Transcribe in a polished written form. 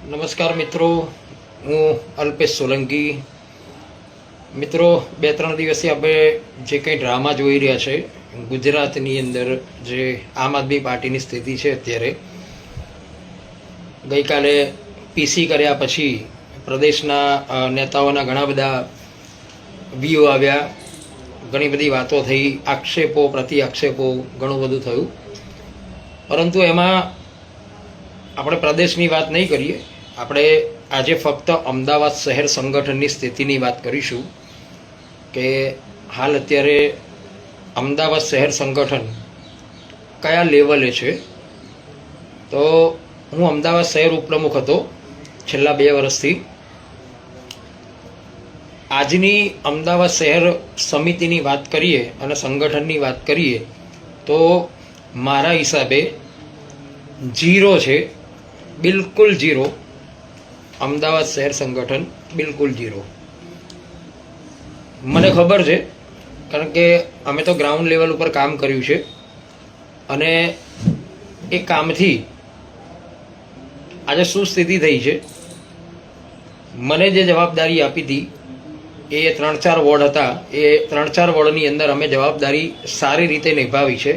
નમસ્કાર મિત્રો, હું અલ્પેશ સોલંકી. મિત્રો, 2-3 દિવસથી આપણે જે કંઈ ડ્રામા જોઈ રહ્યા છે ગુજરાતની અંદર, જે આમ આદમી પાર્ટીની સ્થિતિ છે અત્યારે, ગઈકાલે પીસી કર્યા પછી પ્રદેશના નેતાઓના ઘણા બધા વ્યૂ આવ્યા, ઘણી બધી વાતો થઈ, આક્ષેપો પ્રતિ આક્ષેપો ઘણું બધું થયું. પરંતુ એમાં આપણે પ્રદેશની વાત નહીં કરીએ, આપણે આજે ફક્ત અમદાવાદ શહેર સંગઠનની સ્થિતિની વાત કરીશું કે હાલ અત્યારે અમદાવાદ શહેર સંગઠન કયા લેવલે છે. તો હું અમદાવાદ શહેર ઉપપ્રમુખ હતો છેલ્લા 2 વર્ષથી. આજની અમદાવાદ શહેર સમિતિની વાત કરીએ અને સંગઠનની વાત કરીએ તો મારા હિસાબે 0 છે, બિલકુલ 0. અમદાવાદ શહેર સંગઠન બિલકુલ 0. મને ખબર છે, કારણ કે અમે તો ગ્રાઉન્ડ લેવલ ઉપર કામ કર્યું છે અને એ કામથી આજે શું સ્થિતિ થઈ છે. મને જે જવાબદારી આપી હતી એ 3-4 વોર્ડ હતા, એ 3-4 વોર્ડની અંદર અમે જવાબદારી સારી રીતે નિભાવી છે